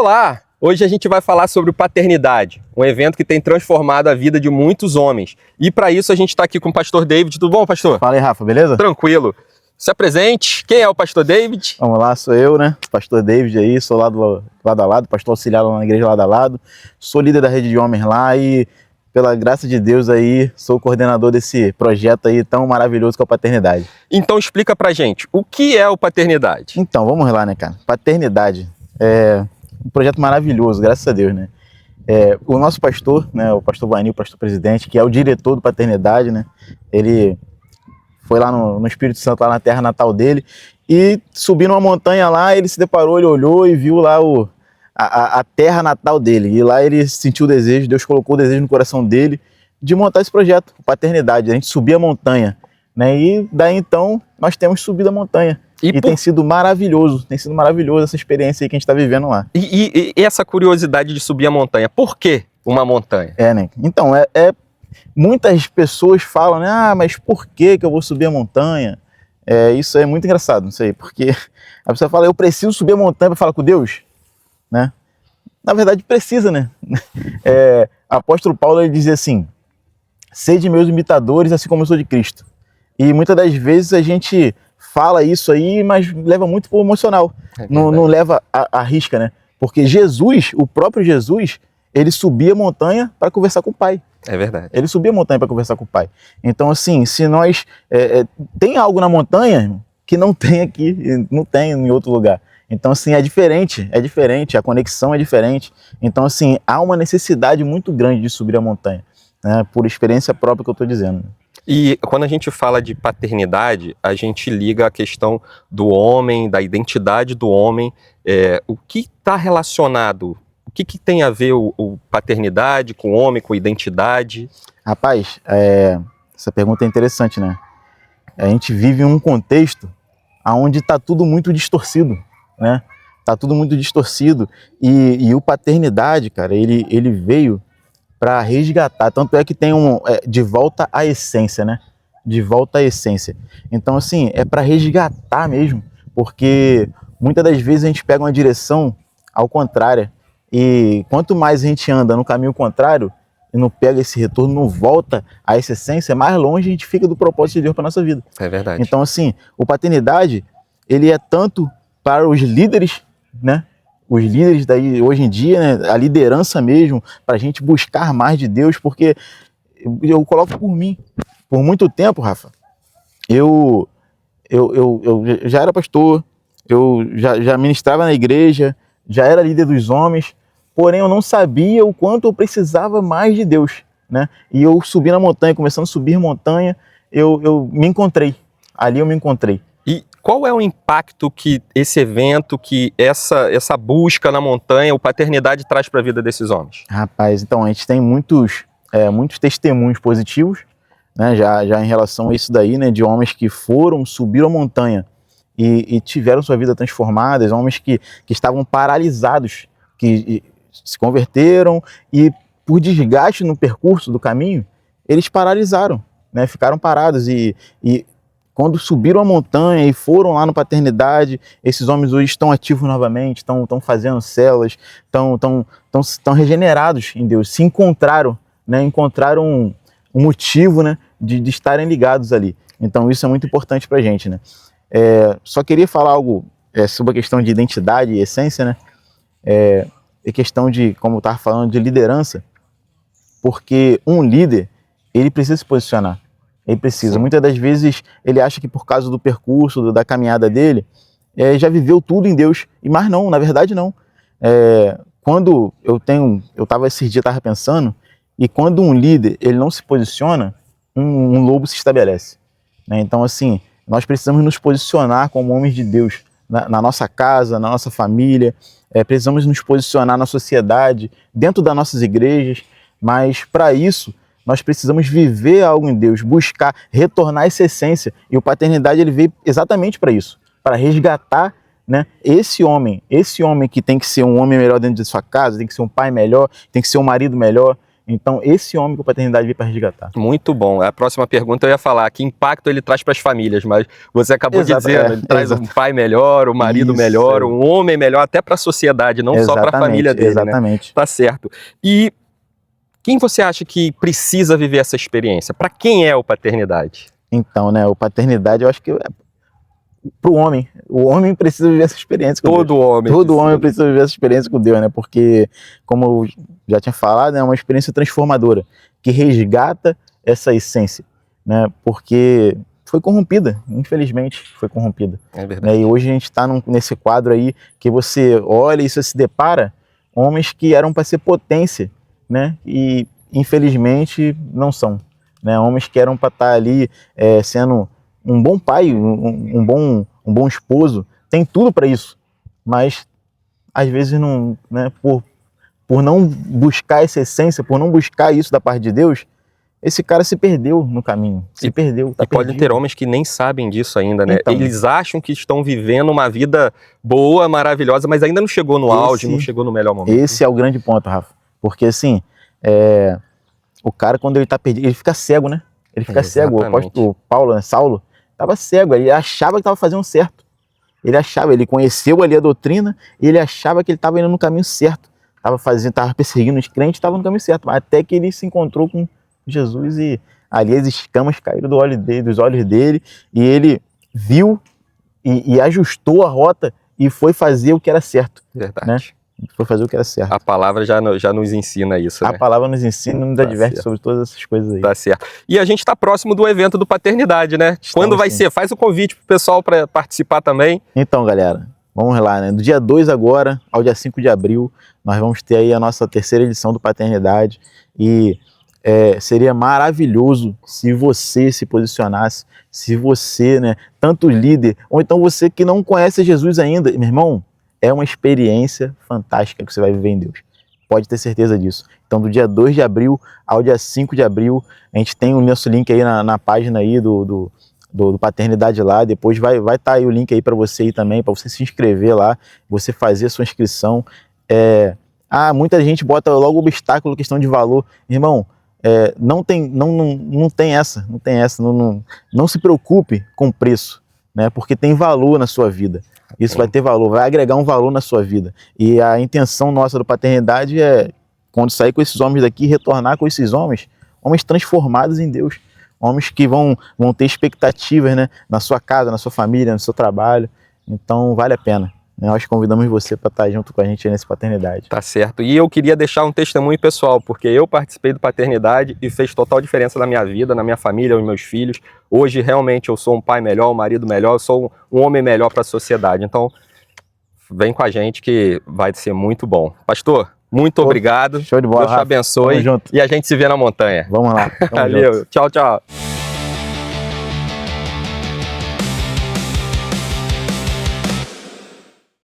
Olá! Hoje a gente vai falar sobre paternidade, um evento que tem transformado a vida de muitos homens. E para isso a gente está aqui com o pastor David. Tudo bom, pastor? Fala aí, Rafa, beleza? Tranquilo. Se apresente. Quem é o pastor David? Vamos lá, sou eu, né? Pastor David aí, sou lado a lado, pastor auxiliar lá na igreja lado a lado. Sou líder da rede de homens lá e, pela graça de Deus aí, sou o coordenador desse projeto aí tão maravilhoso que é a paternidade. Então explica pra gente, o que é o paternidade? Então, vamos lá, né, cara? Paternidade é um projeto maravilhoso, graças a Deus, né? O nosso pastor, né, o pastor Vanil, o pastor presidente, que é o diretor do Paternidade, né? Ele foi lá no Espírito Santo, lá na terra natal dele, e subindo uma montanha lá, ele se deparou, ele olhou e viu lá a terra natal dele. E lá ele sentiu o desejo, Deus colocou o desejo no coração dele de montar esse projeto, Paternidade. A gente subir a montanha, né? E daí então nós temos subido a montanha. E tem sido maravilhoso essa experiência aí que a gente está vivendo lá. E essa curiosidade de subir a montanha, por que uma montanha? Né? Então, muitas pessoas falam, né? Ah, mas por que eu vou subir a montanha? Isso é muito engraçado, não sei, porque a pessoa fala, eu preciso subir a montanha para falar com Deus, né? Na verdade precisa, né? Apóstolo Paulo, ele dizia assim, sede meus imitadores, assim como eu sou de Cristo. E muitas das vezes a gente fala isso aí, mas leva muito pro emocional, não leva a risca, né? Porque Jesus, o próprio Jesus, ele subia a montanha para conversar com o Pai. É verdade. Ele subia a montanha para conversar com o Pai. Então, assim, se nós... tem algo na montanha que não tem aqui, não tem em outro lugar. Então, assim, é diferente, a conexão é diferente. Então, assim, há uma necessidade muito grande de subir a montanha, né? Por experiência própria que eu estou dizendo. E quando a gente fala de paternidade, a gente liga a questão do homem, da identidade do homem. O que está relacionado? O que tem a ver o paternidade com o homem, com identidade? Rapaz, essa pergunta é interessante, né? A gente vive em um contexto onde está tudo muito distorcido, né? Está tudo muito distorcido e o paternidade, cara, ele veio para resgatar, tanto é que tem de volta à essência, né? De volta à essência. Então, assim, é para resgatar mesmo, porque muitas das vezes a gente pega uma direção ao contrário. E quanto mais a gente anda no caminho contrário e não pega esse retorno, não volta a essa essência, mais longe a gente fica do propósito de Deus para nossa vida. É verdade. Então, assim, o paternidade, ele é tanto para os líderes, né? Os líderes daí hoje em dia, né? A liderança mesmo, para a gente buscar mais de Deus, porque eu coloco por mim, por muito tempo, Rafa, eu já era pastor, eu já ministrava na igreja, já era líder dos homens, porém eu não sabia o quanto eu precisava mais de Deus, né? E eu subi na montanha, começando a subir montanha, eu me encontrei, ali eu me encontrei. E qual é o impacto que esse evento, que essa busca na montanha, o paternidade traz para a vida desses homens? Rapaz, então a gente tem muitos testemunhos positivos, né? Já em relação a isso daí, né? De homens que subiram a montanha e tiveram sua vida transformada, homens que estavam paralisados, que se converteram e por desgaste no percurso do caminho, eles paralisaram, né? Ficaram parados e quando subiram a montanha e foram lá no Paternidade, esses homens hoje estão ativos novamente, estão fazendo células, estão regenerados em Deus, se encontraram, né? Encontraram um motivo, né? de estarem ligados ali. Então isso é muito importante para a gente, né? Só queria falar algo sobre a questão de identidade e essência, né? E questão de, como eu estava falando, de liderança, porque um líder, ele precisa se posicionar. Ele precisa. Sim. Muitas das vezes ele acha que por causa do percurso, da caminhada dele, já viveu tudo em Deus. Mas não, na verdade não. Quando eu estava esses dias pensando, e quando um líder ele não se posiciona, um lobo se estabelece, né? Então assim, nós precisamos nos posicionar como homens de Deus, na nossa casa, na nossa família, precisamos nos posicionar na sociedade, dentro das nossas igrejas, mas para isso nós precisamos viver algo em Deus, buscar, retornar essa essência. E o Paternidade ele veio exatamente para isso, para resgatar, né, esse homem que tem que ser um homem melhor dentro de sua casa, tem que ser um pai melhor, tem que ser um marido melhor. Então, esse homem que a paternidade veio para resgatar. Muito bom. A próxima pergunta eu ia falar, que impacto ele traz para as famílias, mas você acabou de dizer, né? Ele traz um pai melhor, um marido melhor, um homem melhor, até para a sociedade, não só para a família dele, exatamente. Né? Tá certo. E quem você acha que precisa viver essa experiência? Para quem é o paternidade? Então, né, o paternidade eu acho que é para o homem precisa viver essa experiência com Deus. Todo homem precisa viver essa experiência com Deus, né? Porque, como eu já tinha falado, é uma experiência transformadora, que resgata essa essência, né? Porque foi corrompida, infelizmente foi corrompida. É verdade. Né? E hoje a gente está nesse quadro aí, que você olha e você se depara, homens que eram para ser potência, né? E infelizmente não são. Né? Homens que eram para estar ali sendo um bom pai, um bom esposo, tem tudo para isso, mas às vezes não, né, por não buscar essa essência, por não buscar isso da parte de Deus, esse cara se perdeu no caminho, perdeu. E podem ter homens que nem sabem disso ainda, né? Então, eles acham que estão vivendo uma vida boa, maravilhosa, mas ainda não chegou no auge, não chegou no melhor momento. Esse é o grande ponto, Rafa, porque assim, o cara quando ele tá perdido, ele fica cego, né? Ele fica cego. O apóstolo Paulo, né, Saulo, estava cego, ele achava que estava fazendo certo. Ele conheceu ali a doutrina e ele achava que ele estava indo no caminho certo. Estava perseguindo os crentes, estava no caminho certo. Mas até que ele se encontrou com Jesus e ali as escamas caíram dos olhos dele e ele viu e ajustou a rota e foi fazer o que era certo. Verdade. Né? Foi fazer o que era certo. A palavra já nos ensina isso, né? A palavra nos ensina e nos adverte sobre todas essas coisas aí. Tá certo. E a gente está próximo do evento do Paternidade, né? Quando vai ser? Faz o convite pro pessoal para participar também. Então, galera, vamos lá, né? Do dia 2 agora ao dia 5 de abril, nós vamos ter aí a nossa terceira edição do Paternidade e seria maravilhoso se você se posicionasse, se você, né, tanto líder, ou então você que não conhece Jesus ainda, meu irmão, é uma experiência fantástica que você vai viver em Deus. Pode ter certeza disso. Então, do dia 2 de abril ao dia 5 de abril, a gente tem o nosso link aí na página aí do Paternidade lá. Depois vai estar aí o link aí para você aí também, para você se inscrever lá, você fazer a sua inscrição. Muita gente bota logo obstáculo, questão de valor. Irmão, não tem essa. Não se preocupe com o preço, né? Porque tem valor na sua vida. Isso vai ter valor, vai agregar um valor na sua vida. E a intenção nossa do Paternidade é, quando sair com esses homens daqui, retornar com esses homens transformados em Deus. Homens que vão ter expectativas, né, na sua casa, na sua família, no seu trabalho. Então, vale a pena. Nós convidamos você para estar junto com a gente nessa Paternidade. Tá certo. E eu queria deixar um testemunho pessoal, porque eu participei do Paternidade e fez total diferença na minha vida, na minha família, nos meus filhos. Hoje, realmente, eu sou um pai melhor, um marido melhor, eu sou um homem melhor para a sociedade. Então, vem com a gente que vai ser muito bom. Pastor, muito obrigado. Show de bola, Deus te abençoe. Tamo junto. E a gente se vê na montanha. Vamos lá. Valeu. Tchau, tchau.